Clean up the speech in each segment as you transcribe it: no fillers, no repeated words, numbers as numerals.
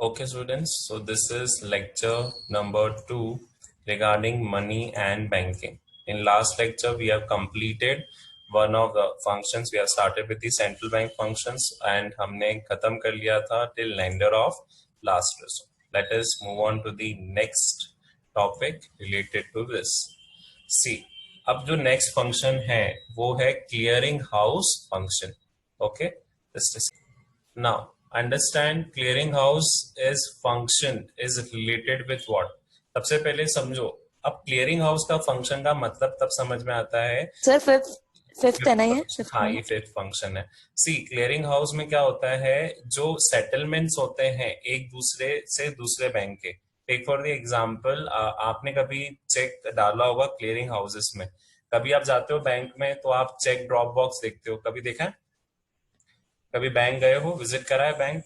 Okay, students. So this is lecture number 2 regarding money and banking. In last lecture, we have completed one of the functions. We have started with the central bank functions and हमने खत्म कर लिया था till lender of last resort. Let us move on to the next topic related to this. See, अब जो next function है वो है clearing house function. Okay, just now understand clearing house is function is related with what. सबसे पहले समझो, अब clearing house का फंक्शन का मतलब तब समझ में आता है सर फिफ्थ है ना ये फिफ्थ हाँ, ये फिफ्थ फंक्शन है। सी क्लियरिंग हाउस में क्या होता है, जो सेटलमेंट्स होते हैं एक दूसरे से दूसरे बैंक के। टेक फॉर द एग्जांपल, आपने कभी चेक डाला होगा क्लियरिंग हाउसेस में। कभी आप जाते हो बैंक में तो आप चेक ड्रॉप बॉक्स देखते हो, कभी देखा है? कभी बैंक गए हो, विजिट करा है bank?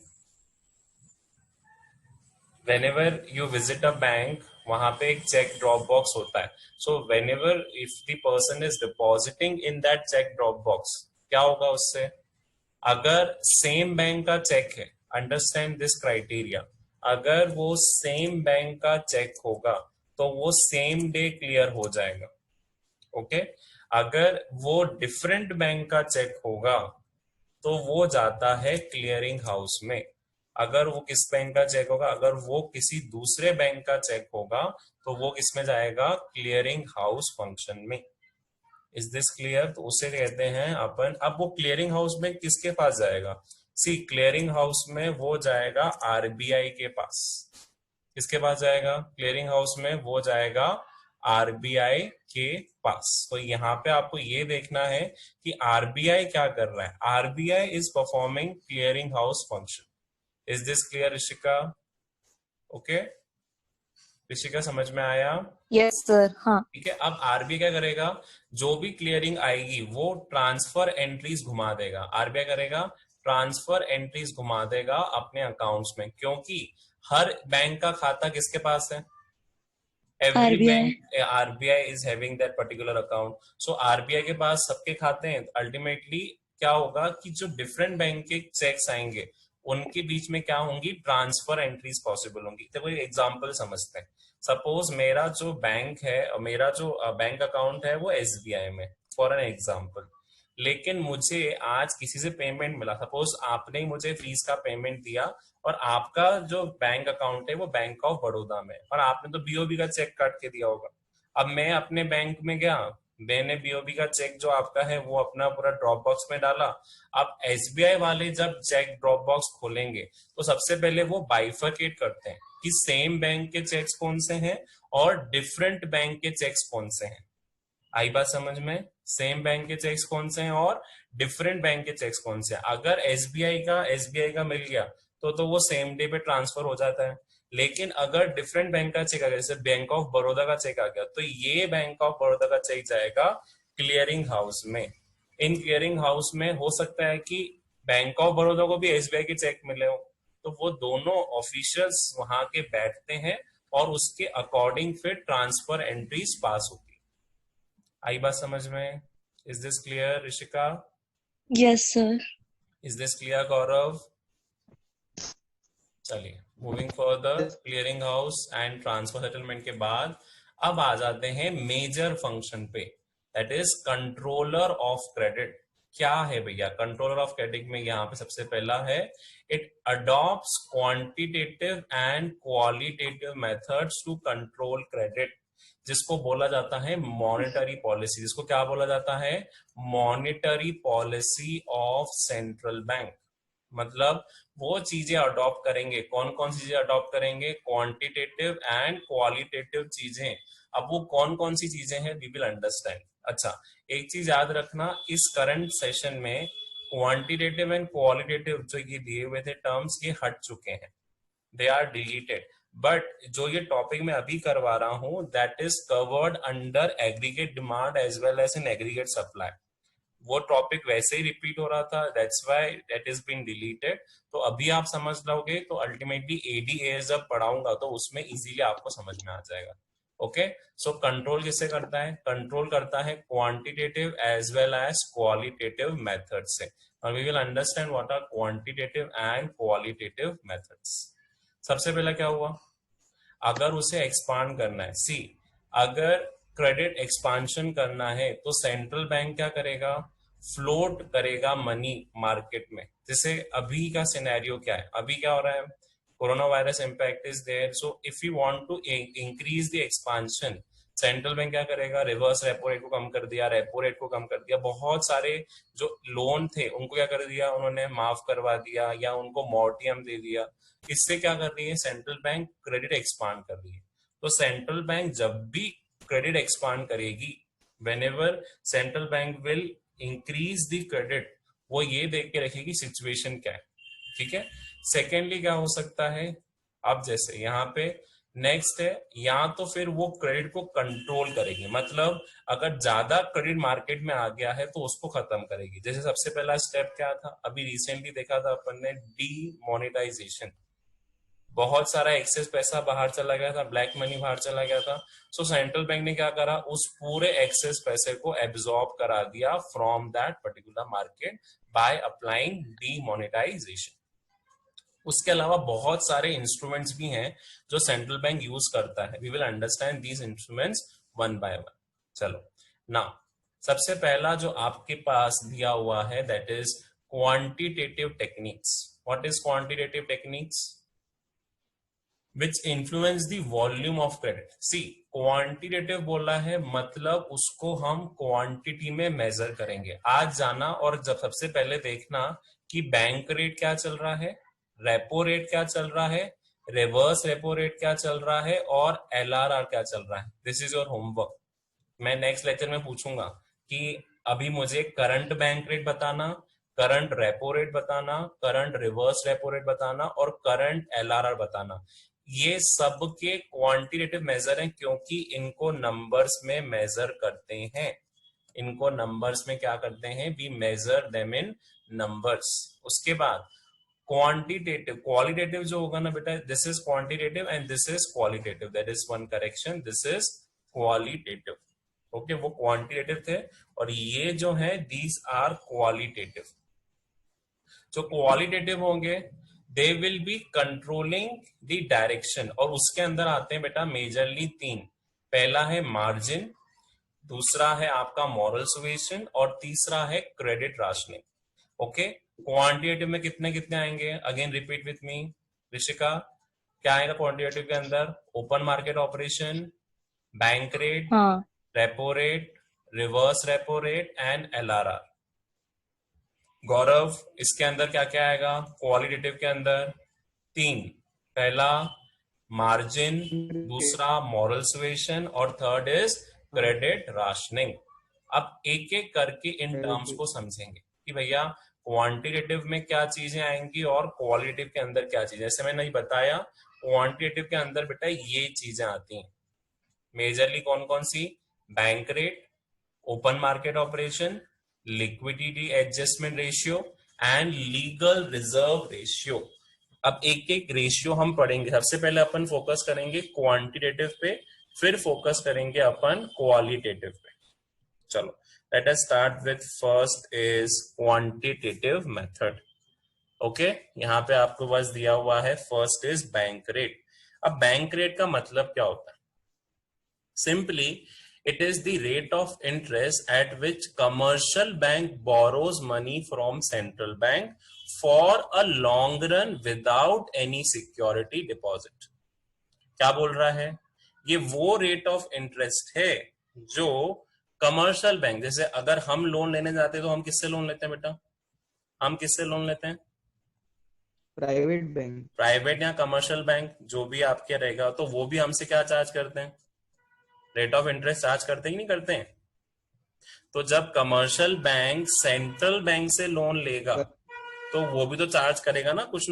whenever you visit a bank, वहां पे एक चेक ड्रॉप बॉक्स होता है। सो whenever if the person is depositing in that check drop box, क्या होगा उससे? अगर सेम बैंक का चेक है, अंडरस्टैंड दिस क्राइटेरिया, अगर वो सेम बैंक का चेक होगा तो वो सेम डे क्लियर हो जाएगा। ओके, अगर वो डिफरेंट बैंक का चेक होगा तो वो जाता है क्लियरिंग हाउस में। अगर वो किस बैंक का चेक होगा, अगर वो किसी दूसरे बैंक का चेक होगा तो वो किस में जाएगा? क्लियरिंग हाउस फंक्शन में। Is this clear? तो उसे कहते हैं अपन। अब वो क्लियरिंग हाउस में किसके पास जाएगा? सी क्लियरिंग हाउस में वो जाएगा आरबीआई के पास। किसके पास जाएगा? क्लियरिंग हाउस में वो जाएगा आरबीआई के पास। तो यहाँ पे आपको ये देखना है कि आरबीआई क्या कर रहा है। RBI is performing clearing house function. Is this clear Rishika? Okay, Rishika समझ में आया? Yes sir. हाँ ठीक है। अब आरबीआई क्या करेगा, जो भी क्लियरिंग आएगी वो ट्रांसफर एंट्रीज घुमा देगा। आरबीआई करेगा ट्रांसफर एंट्रीज घुमा देगा अपने अकाउंट्स में, क्योंकि हर बैंक का खाता किसके पास है? Every RBI. Bank, RBI is having that particular account. So RBI के पास सबके खाते हैं। अल्टीमेटली क्या होगा कि जो डिफरेंट बैंक के चेक्स आएंगे उनके बीच में क्या होंगी? ट्रांसफर एंट्रीज पॉसिबल होंगी। देखो एक एग्जांपल समझते हैं। सपोज मेरा जो बैंक है, मेरा जो बैंक अकाउंट है वो एसबीआई में, फॉर एन एग्जांपल। लेकिन मुझे आज किसी से पेमेंट मिला, सपोज आपने ही मुझे फीस का पेमेंट दिया और आपका जो बैंक अकाउंट है वो बैंक ऑफ बड़ौदा में, और आपने तो बीओबी का चेक काट के दिया होगा। अब मैं अपने बैंक में गया, मैंने बीओबी का चेक जो आपका है वो अपना पूरा ड्रॉप बॉक्स में डाला। अब एसबीआई वाले जब चेक ड्रॉप बॉक्स खोलेंगे तो सबसे पहले वो बाइफरकेट करते हैं कि सेम बैंक के चेक्स कौन से हैं और डिफरेंट बैंक के चेक्स कौन से हैं। आई बात समझ में? सेम बैंक के चेक्स कौन से हैं और डिफरेंट बैंक के चेक्स कौन से हैं। अगर एसबीआई का मिल गया तो वो सेम डे पे ट्रांसफर हो जाता है। लेकिन अगर डिफरेंट बैंक का चेक आ गया, जैसे बैंक ऑफ बड़ौदा का चेक आ गया, तो ये बैंक ऑफ बड़ौदा का चेक जाएगा क्लियरिंग हाउस में। इन क्लियरिंग हाउस में हो सकता है कि बैंक ऑफ बड़ौदा को भी एसबीआई के चेक मिले हो, तो वो दोनों ऑफिशियल्स वहां के बैठते हैं और उसके अकॉर्डिंग फिर ट्रांसफर एंट्रीज पास होती। आई बात समझ में? Is this clear Rishika? Yes sir. Is this clear Gaurav? चलिए moving further. Clearing house and transfer settlement के बाद अब आ जाते हैं मेजर फंक्शन पे, that is controller of credit. क्या है भैया कंट्रोलर ऑफ क्रेडिट में? यहाँ पे सबसे पहला है, it adopts quantitative and qualitative methods to control credit, जिसको बोला जाता है मॉनेटरी पॉलिसी। जिसको क्या बोला जाता है? Monetary policy of central bank. मतलब वो चीजें अडॉप्ट करेंगे। कौन कौन सी चीजें अडॉप्ट करेंगे? क्वांटिटेटिव एंड क्वालिटेटिव चीजें। अब वो कौन कौन सी चीजें हैं, वी विल अंडरस्टैंड। अच्छा, एक चीज याद रखना, इस करंट सेशन में क्वांटिटेटिव एंड क्वालिटेटिव जो ये दिए हुए थे टर्म्स, ये हट चुके हैं, दे आर डिलीटेड। बट जो ये टॉपिक मैं अभी करवा रहा हूं that is covered under aggregate demand as well as in aggregate supply. वो टॉपिक वैसे ही रिपीट हो रहा था, that's why that is been deleted. तो अभी आप समझ लोगे तो अल्टीमेटली एडीएएस जब पढ़ाऊंगा तो उसमें इजीली आपको समझ में आ जाएगा। ओके, सो कंट्रोल किससे करता है? कंट्रोल करता है quantitative as well as qualitative method से। और we will understand what are quantitative and qualitative methods. सबसे पहला क्या हुआ, अगर उसे एक्सपांड करना है, सी अगर क्रेडिट एक्सपांशन करना है तो सेंट्रल बैंक क्या करेगा, फ्लोट करेगा मनी मार्केट में। जैसे अभी का सिनेरियो क्या है, अभी क्या हो रहा है, corona virus impact is there, so if you want to increase the expansion, central bank क्या करेगा, रिवर्स रेपो रेट को कम कर दिया, रेपो रेट को कम कर दिया, बहुत सारे जो लोन थे उनको क्या कर दिया उन्होंने, माफ करवा दिया या उनको मोर्टियम दे दिया। इससे क्या कर रही है सेंट्रल बैंक, क्रेडिट एक्सपांड कर रही है। तो सेंट्रल बैंक जब भी क्रेडिट एक्सपांड करेगी, whenever central bank will increase the credit, वो ये देख के रखेगी सिचुएशन क्या है, ठीक है। सेकेंडली क्या हो सकता है, अब जैसे यहाँ पे नेक्स्ट है, या तो फिर वो क्रेडिट को कंट्रोल करेगी, मतलब अगर ज्यादा क्रेडिट मार्केट में आ गया है तो उसको खत्म करेगी। जैसे सबसे पहला स्टेप क्या था, अभी रिसेंटली देखा था अपन ने, डीमोनेटाइजेशन, बहुत सारा एक्सेस पैसा बाहर चला गया था, ब्लैक मनी बाहर चला गया था। सो सेंट्रल बैंक ने क्या करा, उस पूरे एक्सेस पैसे को एब्जॉर्ब करा दिया from that particular market by applying demonetisation. उसके अलावा बहुत सारे इंस्ट्रूमेंट्स भी हैं जो सेंट्रल बैंक यूज करता है, we will understand these instruments one by one. चलो ना, सबसे पहला जो आपके पास दिया हुआ है that is quantitative techniques. What is quantitative techniques? Which influence the volume of credit. See quantitative बोला है मतलब उसको हम क्वांटिटी में मेजर करेंगे। आज जाना और जब सबसे पहले देखना कि बैंक रेट क्या चल रहा है, रेपो रेट क्या चल रहा है, रिवर्स रेपो रेट क्या चल रहा है और एलआरआर क्या चल रहा है। This is your homework. मैं नेक्स्ट लेक्चर में पूछूंगा कि अभी मुझे करंट बैंक रेट बताना, करंट रेपो रेट बताना, करंट रिवर्स रेपो रेट बताना और करंट एलआरआर बताना। ये सब के क्वांटिटेटिव मेजर हैं क्योंकि इनको नंबर्स में मेजर करते हैं। इनको नंबर्स में क्या करते हैं, we measure them in numbers. उसके बाद क्वांटिटेटिव, क्वालिटेटिव जो होगा ना बेटा, this is quantitative and this is qualitative, that is one correction, this is qualitative. Okay, वो क्वांटिटेटिव थे और ये जो है दीज आर क्वालिटेटिव। जो क्वालिटेटिव होंगे they will be controlling the direction, और उसके अंदर आते हैं बेटा मेजरली तीन। पहला है मार्जिन, दूसरा है आपका मॉरल सुएशन और तीसरा है क्रेडिट राशनिंग। ओके, क्वांटिटेटिव में कितने कितने आएंगे, again repeat with me Rishika, क्या आएगा क्वांटिटेटिव के अंदर? Open market operation, bank rate, हाँ repo rate, reverse repo rate and LRR. Gaurav, इसके अंदर क्या क्या आएगा क्वालिटेटिव के अंदर? तीन, पहला मार्जिन, दूसरा मॉरल सुएशन और थर्ड इज क्रेडिट राशनिंग। अब एक एक करके इन टर्म्स को समझेंगे कि भैया क्वांटिटेटिव में क्या चीजें आएंगी और क्वालिटेटिव के अंदर क्या चीजें। जैसे मैंने बताया क्वांटिटेटिव के अंदर बेटा ये चीजें आती हैं मेजरली, कौन कौन सी? Bank rate, open market operation, liquidity adjustment ratio and legal reserve ratio. अब एक एक रेशियो हम पढ़ेंगे। सबसे पहले अपन फोकस करेंगे क्वांटिटेटिव पे, फिर फोकस करेंगे अपन क्वालिटेटिव पे। चलो let us start with first is quantitative method. Okay, यहाँ पे आपको बस दिया हुआ है फर्स्ट इज बैंक रेट। अब बैंक रेट का मतलब क्या होता है? Simply it is the rate of interest at which commercial bank borrows money from central bank for a long run without any security deposit. क्या बोल रहा है? ये वो रेट ऑफ इंटरेस्ट है जो कमर्शियल बैंक, जैसे अगर हम लोन लेने जाते हैं तो हम किससे लोन लेते हैं बेटा? हम किससे लोन लेते हैं? Private bank. प्राइवेट या कमर्शियल बैंक जो भी आपके रहेगा, तो वो भी हमसे क्या चार्ज करते हैं? रेट ऑफ इंटरेस्ट चार्ज करते ही नहीं करते हैं। तो जब कमर्शियल बैंक सेंट्रल बैंक से लोन लेगा तो वो भी तो चार्ज करेगा ना कुछ।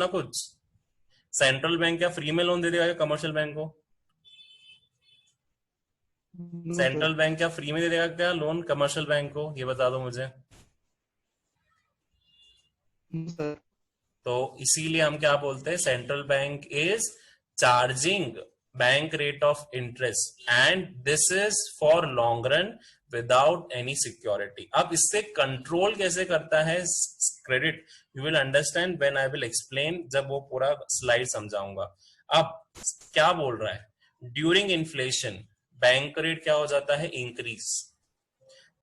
सेंट्रल बैंक क्या फ्री में लोन दे देगा कमर्शियल बैंक को? सेंट्रल बैंक क्या फ्री में दे देगा क्या लोन कमर्शियल बैंक को? ये बता दो मुझे। तो इसीलिए हम क्या बोलते हैं, central bank is charging bank rate of interest and this is for long run without any security. अब इससे कंट्रोल कैसे करता है credit, you will understand when I will explain, जब वो पूरा स्लाइड समझाऊंगा। अब क्या बोल रहा है, ड्यूरिंग इन्फ्लेशन बैंक रेट क्या हो जाता है, इंक्रीज,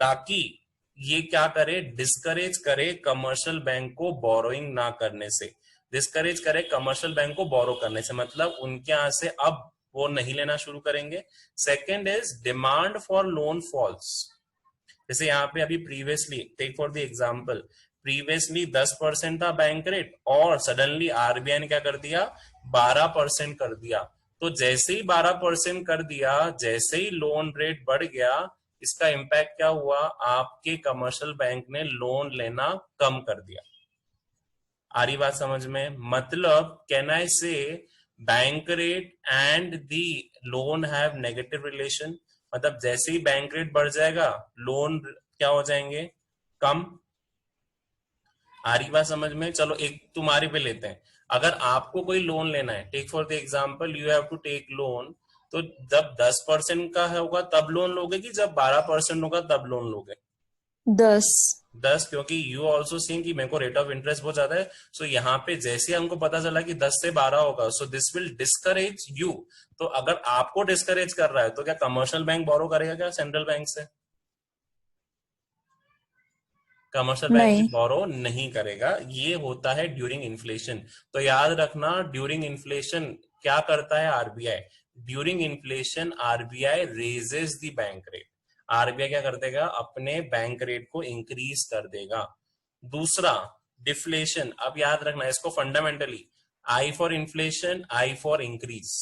ताकि ये क्या करे, डिस्करेज करे कमर्शियल बैंक को बोरोइंग ना करने से, डिस्करेज करे कमर्शियल बैंक को बोरो करने से, मतलब उनके यहां से अब वो नहीं लेना शुरू करेंगे। Second is demand for loan falls, जैसे यहाँ पे अभी previously, take for the example, previously 10% था बैंक रेट और सडनली आरबीआई ने क्या कर दिया, 12% कर दिया। तो जैसे ही 12% कर दिया, जैसे ही लोन रेट बढ़ गया, इसका इम्पैक्ट क्या हुआ, आपके कमर्शियल बैंक ने लोन लेना कम कर दिया। आ रही बात समझ में, मतलब कैन आई से bank rate and the loan have negative relation, मतलब जैसे ही बैंक रेट बढ़ जाएगा लोन क्या हो जाएंगे, कम। आ रही बात समझ में। चलो एक तुम्हारे पे लेते हैं, अगर आपको कोई लोन लेना है, take for the example you have to take loan, तो जब 10% का होगा तब लोन लोगे कि जब 12% होगा तब लोन लोगे? 10। क्योंकि यू ऑल्सो सीइंग कि मेरे को रेट ऑफ इंटरेस्ट बहुत ज्यादा है, सो यहाँ पे जैसे हमको पता चला कि 10 से 12 होगा, so this will discourage you. तो अगर आपको डिस्करेज कर रहा है तो क्या कमर्शियल बैंक बोरो करेगा क्या सेंट्रल बैंक से? कमर्शियल बैंक नहीं। बोरो नहीं करेगा। ये होता है ड्यूरिंग इन्फ्लेशन। तो याद रखना, ड्यूरिंग इन्फ्लेशन क्या करता है RBI, during inflation RBI raises the bank rate, RBI क्या कर देगा, अपने बैंक रेट को इंक्रीज कर देगा। दूसरा डिफ्लेशन, अब याद रखना इसको fundamentally, I for inflation, I for increase.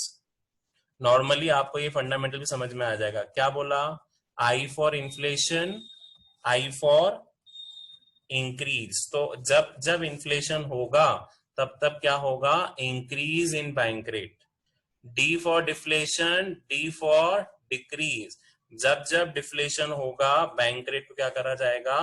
Normally आपको ये फंडामेंटल भी समझ में आ जाएगा। क्या बोला, I for inflation, I for increase. तो जब जब इन्फ्लेशन होगा तब तब क्या होगा, increase in bank rate. D for deflation, D for decrease, जब जब डिफ्लेशन होगा बैंक रेट को क्या करा जाएगा,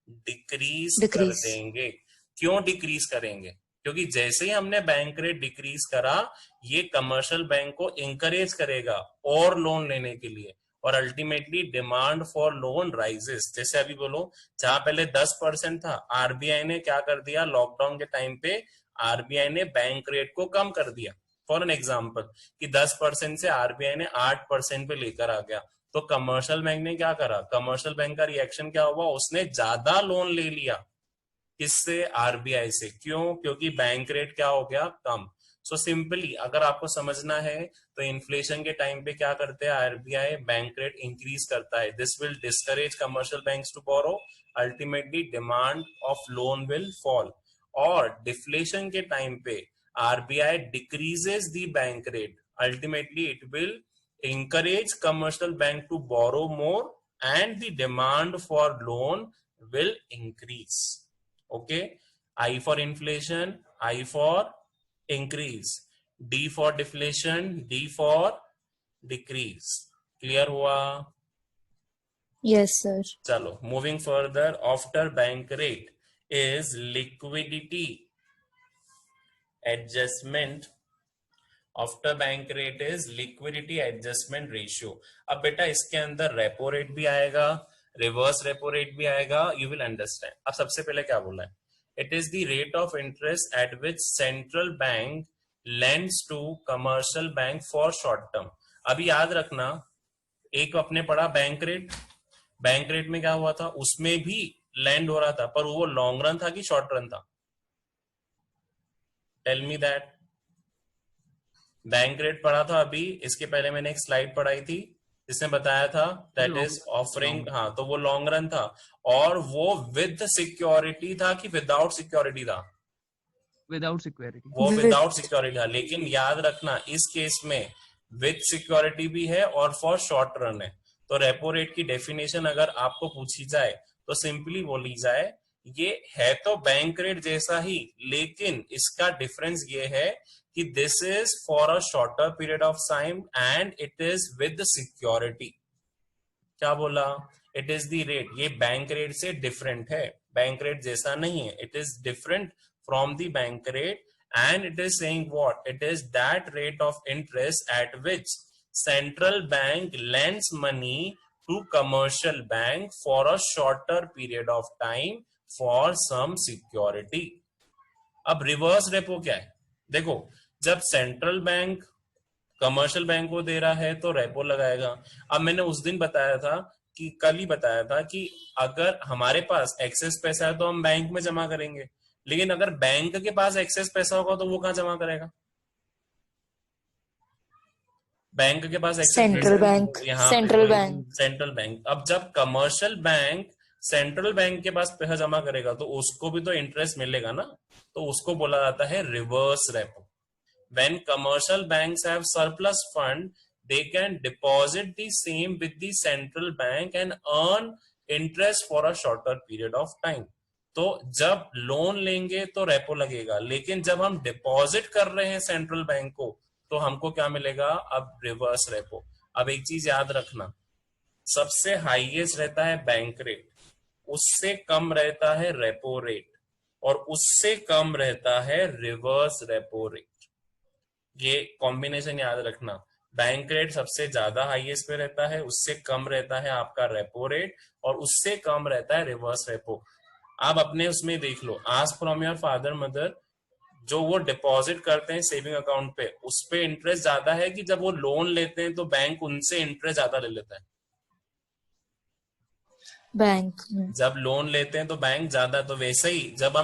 डिक्रीज कर डिक्रीज। देंगे। क्यों डिक्रीज करेंगे, क्योंकि जैसे ही हमने बैंक रेट डिक्रीज करा, ये कमर्शियल बैंक को इंकरेज करेगा और लोन लेने के लिए, और ultimately demand for loan rises. जैसे अभी बोलो, जहां पहले 10% था, आरबीआई ने क्या कर दिया, लॉकडाउन के टाइम पे आरबीआई ने बैंक रेट को कम कर दिया। फॉर एन एग्जाम्पल कि 10% से आरबीआई ने 8% पे लेकर आ गया, तो कमर्शियल बैंक ने क्या करा, कमर्शियल बैंक का रिएक्शन क्या हुआ, उसने ज्यादा लोन ले लिया। किससे, आरबीआई से। क्यों, क्योंकि बैंक रेट क्या हो गया, कम। सो सिंपली अगर आपको समझना है तो इन्फ्लेशन के टाइम पे क्या करते हैं आरबीआई, बैंक रेट इंक्रीज करता है। This will discourage commercial banks to borrow, ultimately demand of loan will fall. और डिफ्लेशन के टाइम पे RBI decreases the bank rate, ultimately it will encourage commercial bank to borrow more and the demand for loan will increase. Okay, I for inflation, I for increase, D for deflation, D for decrease. Clear हुआ? Yes, sir. चलो moving further, after bank rate is liquidity adjustment, after bank rate is liquidity adjustment ratio. अब बेटा इसके अंदर repo rate भी आएगा, reverse repo rate भी आएगा, यू विल अंडरस्टैंड। अब सबसे पहले क्या बोला है, it is the rate of interest at which central bank lends to commercial bank for short term. अभी याद रखना, एक अपने पढ़ा बैंक रेट, बैंक रेट में क्या हुआ था, उसमें भी लैंड हो रहा था, पर वो लॉन्ग रन था कि शॉर्ट रन था, tell me that. Bank rate पढ़ा था अभी, इसके पहले मैंने एक स्लाइड पढ़ाई थी जिसने बताया था दैट इज ऑफरिंग, हाँ, तो वो लॉन्ग रन था। और वो विद सिक्योरिटी था कि विदाउट सिक्योरिटी था, विदाउट सिक्योरिटी। वो विदाउट सिक्योरिटी था। लेकिन याद रखना इस केस में विद सिक्योरिटी भी है और फॉर शॉर्ट रन है। तो रेपो रेट की डेफिनेशन अगर आपको पूछी जाए तो सिंपली बोली जाए, ये है तो बैंक रेट जैसा ही, लेकिन इसका डिफरेंस ये है कि this is for a shorter period of time and it is with security. क्या बोला, इट इज द रेट, ये बैंक रेट से डिफरेंट है, बैंक रेट जैसा नहीं है, it is different from the bank rate. And it is saying what, it is that rate of interest at which central bank lends money to commercial bank for a shorter period of time for some security. अब reverse repo क्या है? देखो, जब central bank commercial bank को दे रहा है तो repo लगाएगा। अब मैंने उस दिन बताया था कि कल ही बताया था कि अगर हमारे पास एक्सेस पैसा है तो हम बैंक में जमा करेंगे, लेकिन अगर बैंक के पास एक्सेस पैसा होगा तो वो कहाँ जमा करेगा? बैंक के पास एक्सेस सेंट्रल बैंक, यहाँ सेंट्रल बैंक। Central bank. अब जब कमर्शियल बैंक सेंट्रल बैंक के पास पैसा जमा करेगा तो उसको भी तो इंटरेस्ट मिलेगा ना, तो उसको बोला जाता है reverse repo. When commercial banks have surplus fund, they can deposit the same with the central bank and earn interest for a shorter period of time. तो जब लोन लेंगे तो रेपो लगेगा, लेकिन जब हम डिपॉजिट कर रहे हैं सेंट्रल बैंक को तो हमको क्या मिलेगा? अब रिवर्स रेपो। अब एक चीज याद रखना, सबसे हाईएस्ट रहता है बैंक रेट, उससे कम रहता है रेपो रेट, और उससे कम रहता है रिवर्स रेपो रेट। ये कॉम्बिनेशन याद रखना, बैंक रेट सबसे ज्यादा हाईएस्ट पे रहता है, उससे कम रहता है आपका रेपो रेट, और उससे कम रहता है रिवर्स रेपो। आप अपने उसमें देख लो, ask from your father mother, जो वो डिपॉजिट करते हैं सेविंग अकाउंट पे, उस पे इंटरेस्ट ज्यादा है कि जब वो लोन लेते हैं तो बैंक उनसे इंटरेस्ट ज्यादा ले लेता है? बैंक। जब लोन लेते हैं तो बैंक ज्यादा। तो वैसे ही जब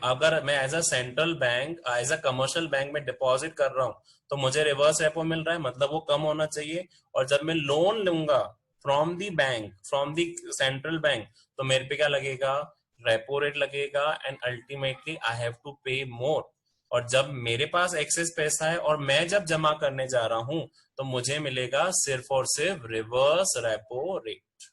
अगर मैं as a central bank, as a commercial bank में डिपॉजिट कर रहा हूं तो मुझे रिवर्स रेपो मिल रहा है, मतलब वो कम होना चाहिए। और जब मैं लोन लूंगा from the bank, from the central bank, तो मेरे पे क्या लगेगा? रेपो रेट लगेगा, and ultimately I have to pay more. और जब मेरे पास एक्सेस पैसा है और मैं जब जमा करने जा रहा हूं तो मुझे मिलेगा सिर्फ और सिर्फ रिवर्स रेपो रेट।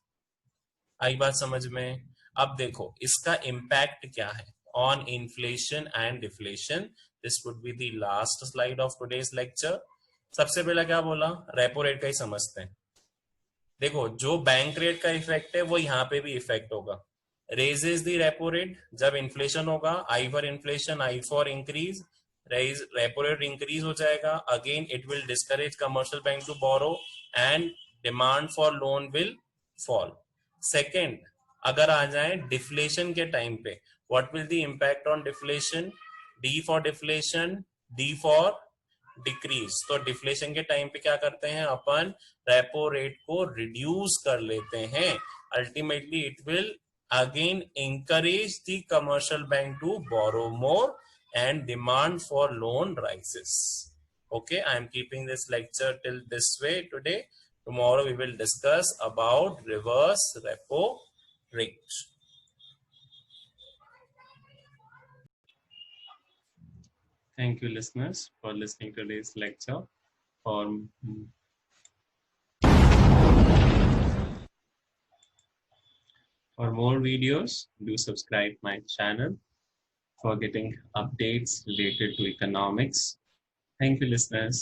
आई बात समझ में? अब देखो इसका इम्पैक्ट क्या है on inflation and deflation. This would be the last slide of today's lecture. सबसे पहला क्या बोला? रेपो रेट का ही समझते हैं। देखो, जो बैंक रेट का इफेक्ट है वो यहाँ पे भी इफेक्ट होगा। रेजेस द रेपो रेट, जब इन्फ्लेशन होगा, I for inflation, I for increase, repo rate increase हो जाएगा। Again it will discourage commercial bank to borrow and demand for loan will fall. Second, अगर आ जाए डिफ्लेशन के time पे, what will the impact on deflation? D for deflation, D for decrease. तो deflation के time पे क्या करते हैं अपन? रेपो रेट को रिड्यूस कर लेते हैं। Ultimately it will again encourage the commercial bank to borrow more and demand for loan rises. Okay, I am keeping this lecture till this way today. Tomorrow we will discuss about reverse repo rate. Thank you, listeners, for listening to today's lecture. For more videos, do subscribe my channel for getting updates related to economics. Thank you, listeners.